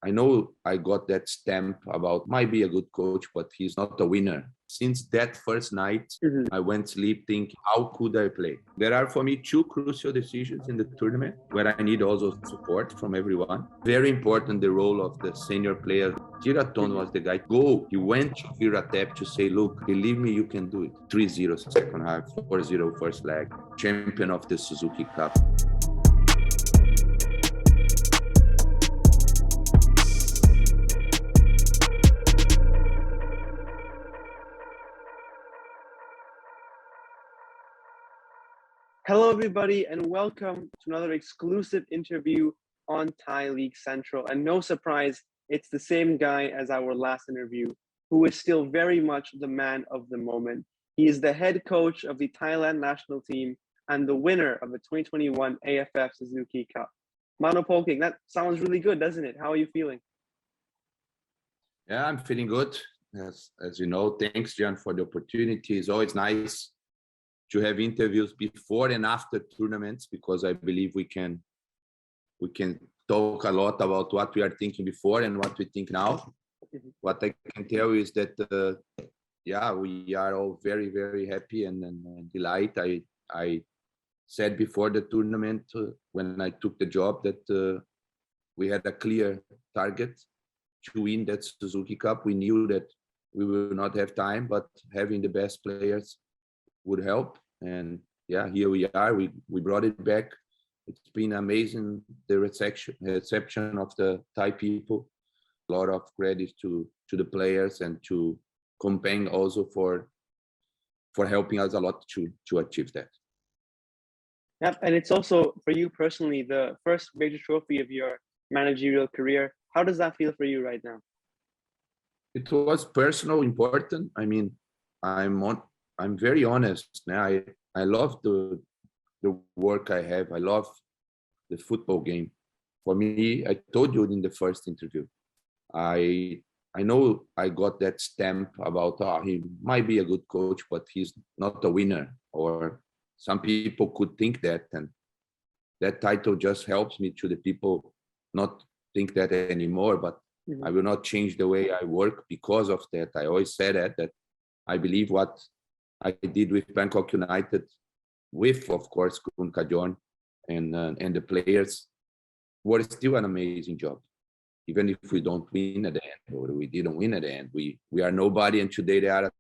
I know I got that stamp about might be a good coach, but he's not a winner. Since that first night, I went sleep thinking, how could I play? There are for me two crucial decisions in the tournament where I need also support from everyone. Very important, the role of the senior player. Giraton was the guy. Go. He went to Viratep to say, look, believe me, you can do it. 3-0 second half, 4-0 first leg, champion of the Suzuki Cup. Hello, everybody, and welcome to another exclusive interview on Thai League Central. And no surprise, it's the same guy as our last interview, who is still very much the man of the moment. He is the head coach of the Thailand national team and the winner of the 2021 AFF Suzuki Cup. Mano Polking, that sounds really good, doesn't it? How are you feeling? Yeah, I'm feeling good. As you know, thanks, Jan, for the opportunity. It's always nice to have interviews before and after tournaments, because I believe we can talk a lot about what we are thinking before and what we think now. What I can tell you is that yeah, we are all very, very happy and delighted. I said before the tournament when I took the job that we had a clear target to win that Suzuki Cup. We knew that we will not have time, but having the best players would help. And yeah, here we are. We brought it back. It's been amazing, the reception of the Thai people. A lot of credit to the players and to Kompeng also for helping us a lot to achieve that. Yep, and it's also for you personally the first major trophy of your managerial career. How does that feel for you right now? It was personal, important. I mean, I'm very honest now. I love the work I have. I love the football game. For me, I told you in the first interview, I know I got that stamp about he might be a good coach, but he's not a winner. Or some people could think that, and that title just helps me to the people not think that anymore. But I will not change the way I work because of that. I always said that I believe what I did with Bangkok United, with, of course, Kun Kajon and the players, was still an amazing job. Even if we don't win at the end, or we didn't win at the end, we are nobody, and today they are a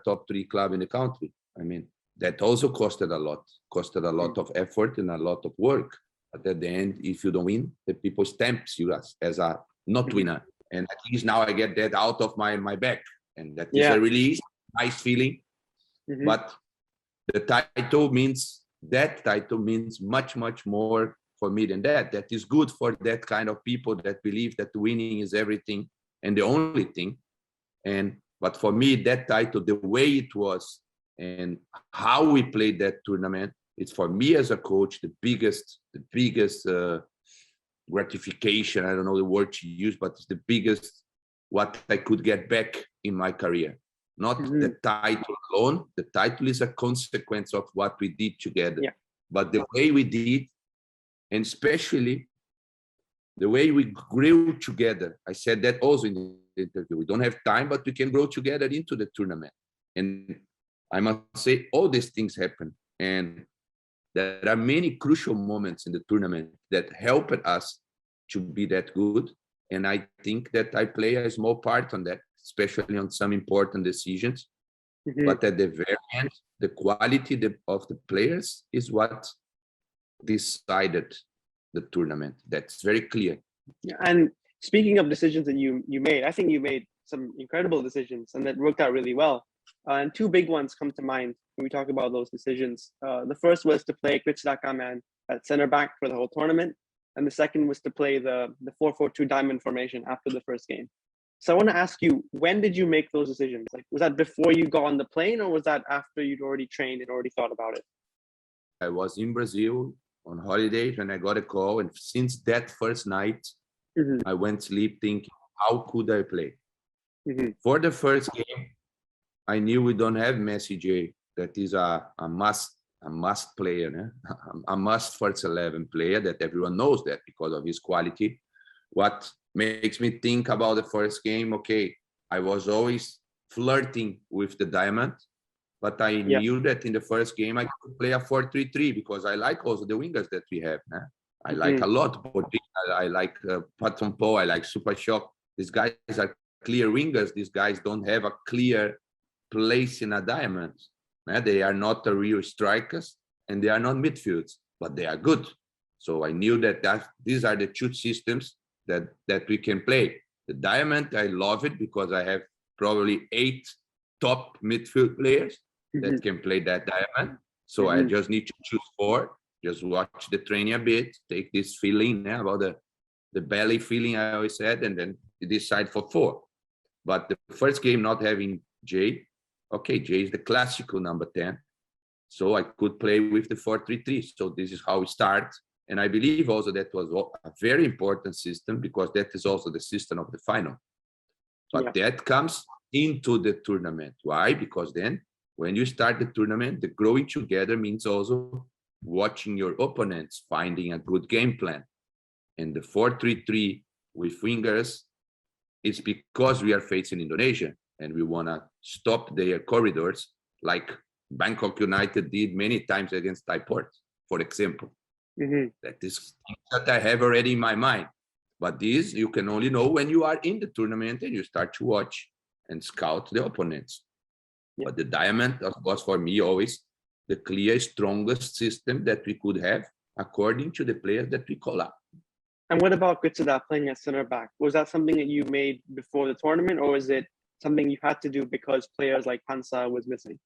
top 3 club in the country. I mean, that also costed a lot of effort and a lot of work. But at the end, if you don't win, the people stamps you as a not winner. And at least now I get that out of my back, and that is a release. Nice feeling. But the title means much, much more for me than that. That is good for that kind of people that believe that winning is everything and the only thing. But for me, that title, the way it was and how we played that tournament, it's for me as a coach the biggest gratification. I don't know the word to use, but it's the biggest what I could get back in my career. Not the title alone. The title is a consequence of what we did together. But the way we did, and especially the way we grew together. I said that also in the interview. We don't have time, but we can grow together into the tournament. And I must say, all these things happen. And there are many crucial moments in the tournament that helped us to be that good. And I think that I play a small part on that, especially on some important decisions. But at the very end, the quality of the players is what decided the tournament. That's very clear. And speaking of decisions that you made, I think you made some incredible decisions and that worked out really well. And 2 big ones come to mind when we talk about those decisions. The first was to play Kritsada Kaman at center back for the whole tournament. And the second was to play the 4-4-2 diamond formation after the first game. So I want to ask you, when did you make those decisions? Like, was that before you got on the plane, or was that after you'd already trained and already thought about it? I was in Brazil on holidays and I got a call. And since that first night, I went sleep thinking, how could I play? For the first game, I knew we don't have Messi J. That is a must player, a must first 11 player that everyone knows that because of his quality. what makes me think about the first game, okay, I was always flirting with the diamond, but I knew that in the first game I could play a 4-3-3 because I like also the wingers that we have. I like a lot. I like Patton Po, I like Super Shock. These guys are clear wingers. These guys don't have a clear place in a diamond. They are not the real strikers and they are not midfields, but they are good. So I knew that these are the two systems that we can play. The diamond, I love it because I have probably 8 top midfield players that can play that diamond. So I just need to choose 4, just watch the training a bit, take this feeling about the belly feeling I always said, and then decide for 4. But the first game not having Jay, okay, Jay is the classical number 10. So I could play with the 4-3-3. So this is how we start. And I believe also that was a very important system because that is also the system of the final. But that comes into the tournament. Why? Because then when you start the tournament, the growing together means also watching your opponents, finding a good game plan. And the 4-3-3 with wingers is because we are facing Indonesia and we want to stop their corridors like Bangkok United did many times against Taiport, for example. That is that I have already in my mind. But this you can only know when you are in the tournament and you start to watch and scout the opponents. But the diamond was for me always the clear, strongest system that we could have according to the players that we call up. And what about Kritsada playing as center back? Was that something that you made before the tournament, or was it something you had to do because players like Pansa was missing?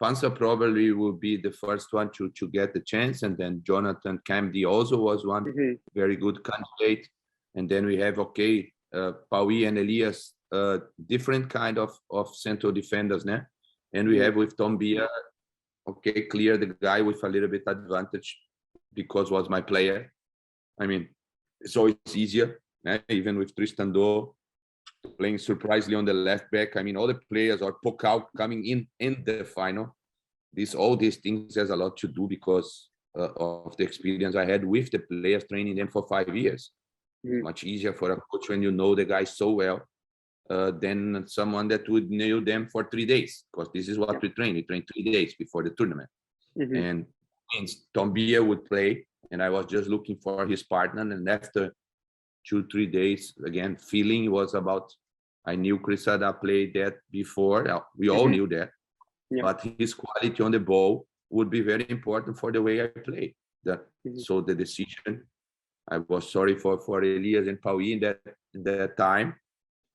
Pansa probably will be the first one to get the chance, and then Jonathan Camdy also was one very good candidate. And then we have Paui and Elias, different kind of central defenders, né? And we have with Tom Bia, clear the guy with a little bit advantage because was my player. I mean, it's always easier, even with Tristan Do playing surprisingly on the left back. I mean, all the players are Pokal coming in the final. All these things has a lot to do because of the experience I had with the players, training them for 5 years. It's much easier for a coach when you know the guys so well than someone that would know them for 3 days, because this is what we train. We train 3 days before the tournament. And Tom Bia would play, and I was just looking for his partner. And after 2-3 days, again, feeling was about, I knew Kritsada played that before. We all knew that. But his quality on the ball would be very important for the way I play. So the decision, I was sorry for Elias and Paui in that time.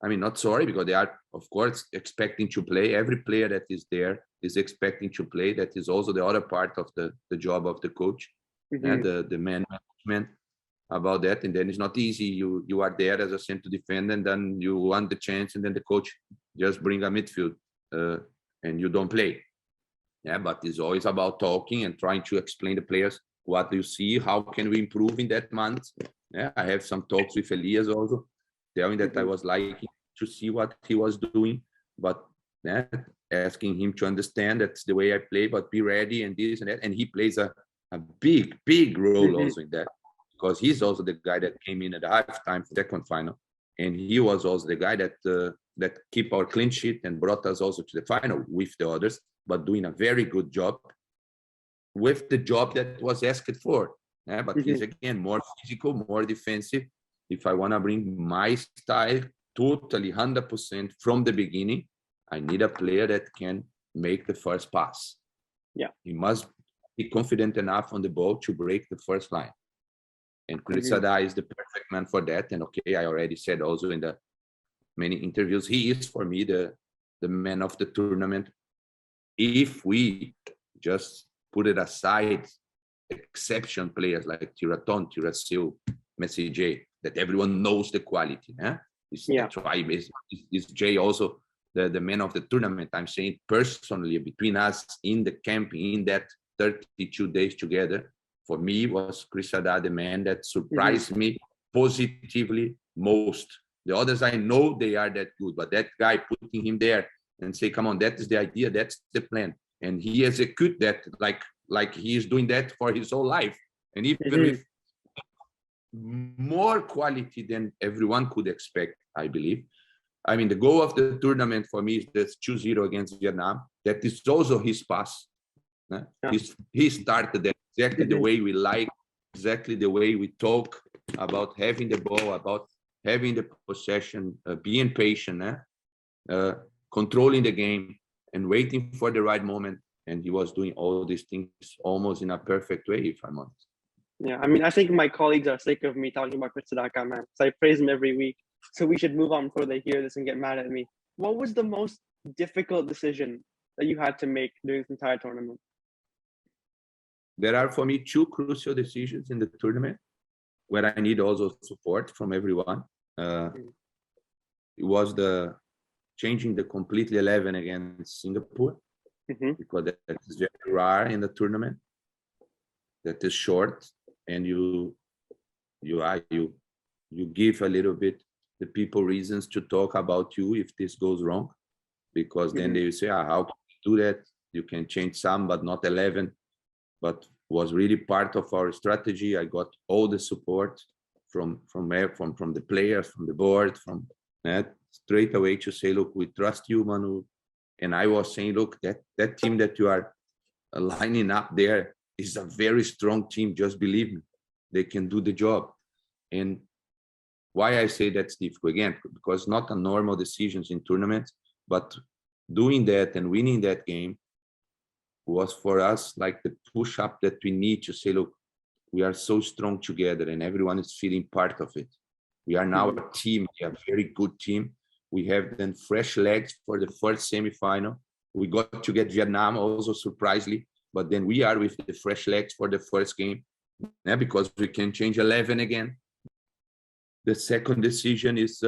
I mean, not sorry, because they are, of course, expecting to play. Every player that is there is expecting to play. That is also the other part of the job of the coach, the management about that. And then it's not easy. You are there as a central defender, and then you want the chance, and then the coach just bring a midfield and you don't play. But it's always about talking and trying to explain the players what you see, how can we improve in that month. I have some talks with Elias also, telling that I was liking to see what he was doing, but asking him to understand that's the way I play, but be ready and this and that. And he plays a big role also in that, because he's also the guy that came in at the halftime for the second final, and he was also the guy that keep our clean sheet and brought us also to the final with the others, but doing a very good job with the job that was asked for. But he's again more physical, more defensive. If I want to bring my style totally 100% from the beginning, I need a player that can make the first pass. He must be confident enough on the ball to break the first line. And Kritsada is the perfect man for that. And I already said also in the many interviews, he is for me the man of the tournament. If we just put it aside, exception players like Tiraton, Tirasil, Messi J, that everyone knows the quality. That's why is Jay also the man of the tournament. I'm saying personally, between us in the camp, in that 32 days together, for me was Kritsada the man that surprised me positively most. The others, I know they are that good, but that guy putting him there and say, come on, that is the idea, that's the plan. And he execute that like he is doing that for his whole life. And even with more quality than everyone could expect, I believe. I mean, the goal of the tournament for me is this 2-0 against Vietnam. That is also his pass. Yeah. He started that exactly the way we like, exactly the way we talk about having the ball, about having the possession, being patient, controlling the game and waiting for the right moment. And he was doing all these things almost in a perfect way, if I'm honest. Yeah, I mean, I think my colleagues are sick of me talking about Kritsada Kaman, so I praise him every week. So we should move on before they hear this and get mad at me. What was the most difficult decision that you had to make during this entire tournament? There are, for me, two crucial decisions in the tournament where I need also support from everyone. It was the changing the completely 11 against Singapore, because that is very rare in the tournament. That is short, and you give a little bit the people reasons to talk about you if this goes wrong, because then they will say, how can you do that? You can change some, but not 11. But was really part of our strategy. I got all the support from the players, from the board, from that straight away to say, look, we trust you, Manu. And I was saying, look, that team that you are lining up there is a very strong team. Just believe me, they can do the job. And why I say that's difficult again, because not a normal decisions in tournaments, but doing that and winning that game was for us like the push up that we need to say, look, we are so strong together and everyone is feeling part of it. We are now a team, we are a very good team. We have then fresh legs for the first semi-final. We got to get Vietnam also surprisingly, but then we are with the fresh legs for the first game, because we can change 11 again. The second decision is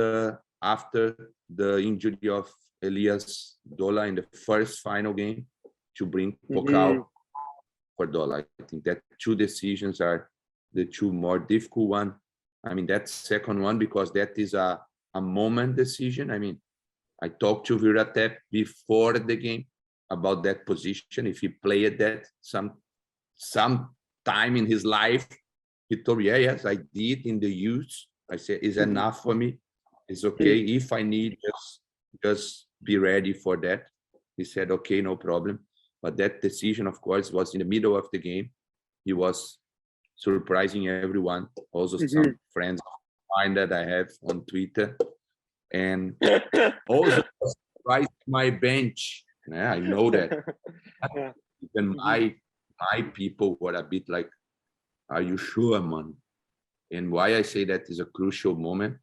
after the injury of Elias Dola in the first final game, to bring Pokal for Dola. I think that two decisions are the two more difficult one. I mean, that second one, because that is a moment decision. I mean, I talked to Viratep before the game about that position. If he played that some time in his life, he told me, yes, I did in the youth. I said, it's enough for me. It's okay. If I need, just be ready for that. He said, okay, no problem. But that decision, of course, was in the middle of the game. He was surprising everyone, also some friends of mine that I have on Twitter. And also surprised my bench. Yeah, I know that. Even my people were a bit like, are you sure, man? And why I say that is a crucial moment,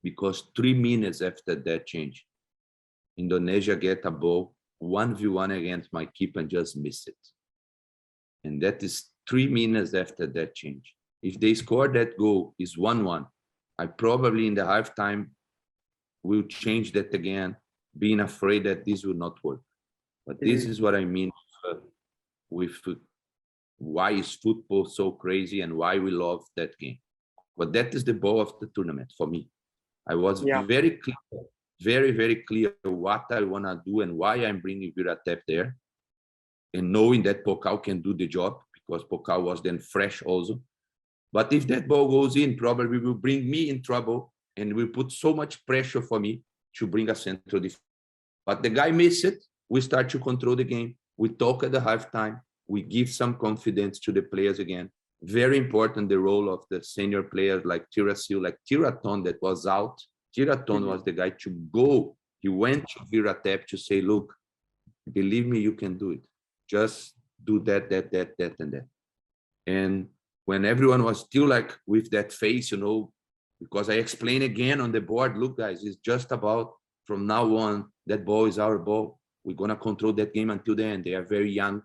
because 3 minutes after that change, Indonesia get a ball 1v1 against my keeper and just miss it. And that is 3 minutes after that change. If they score that goal, is 1-1. I probably in the halftime will change that again, being afraid that this will not work. But this is what I mean with why is football so crazy and why we love that game. But that is the ball of the tournament for me. I was very clear, very clear what I want to do and why I'm bringing Viratep there. And knowing that Pokal can do the job, because Pokal was then fresh also. But if that ball goes in, probably will bring me in trouble and will put so much pressure for me to bring a central defense. But the guy missed it. We start to control the game. We talk at the halftime. We give some confidence to the players again. Very important, the role of the senior players like Tirasil, like Tiraton that was out. Tiraton was the guy to go. He went to Viratep to say, look, believe me, you can do it. Just do that, and that. And when everyone was still like with that face, you know, because I explained again on the board, look, guys, it's just about from now on, that ball is our ball. We're going to control that game until the end. They are very young.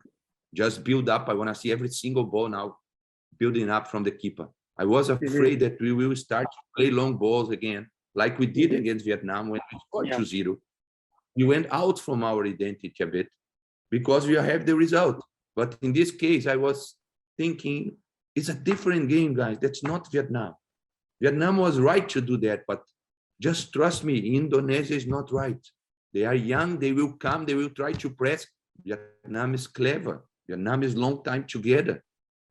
Just build up. I want to see every single ball now building up from the keeper. I was afraid that we will start to play long balls again, like we did against Vietnam when we scored 2-0. We went out from our identity a bit because we have the result. But in this case, I was thinking, it's a different game, guys. That's not Vietnam. Vietnam was right to do that, but just trust me, Indonesia is not right. They are young, they will come, they will try to press. Vietnam is clever. Vietnam is long time together.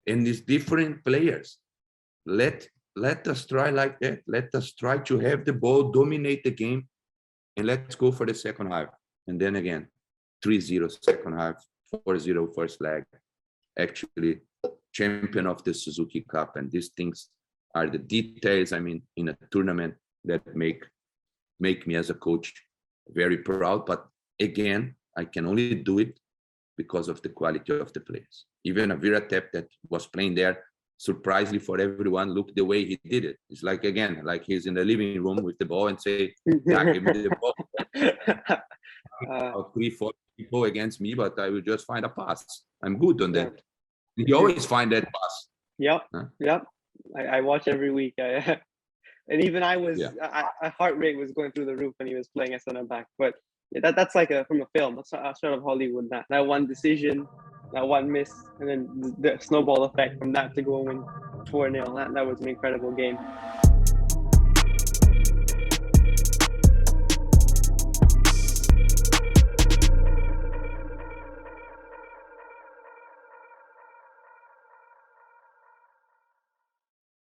And it's different players. Let let us try like that. Let us try to have the ball, dominate the game, and let's go for the second half. And then again, 3-0 second half, 4-0 first leg. Actually, champion of the Suzuki Cup. And these things are the details, I mean, in a tournament that make me as a coach very proud. But again, I can only do it because of the quality of the players. Even a Viratep that was playing there, surprisingly for everyone, look the way he did it. It's like, again, like he's in the living room with the ball and say, yeah, give me the ball. 3-4 people against me, but I will just find a pass. I'm good on that. You always find that pass. Yep. Huh? Yep. I watch every week. And even I was, my heart rate was going through the roof when he was playing as center back. But yeah, that's like from a film. That's sort of Hollywood. That one decision, that one miss, and then the snowball effect from that to go and win 4-0. That was an incredible game.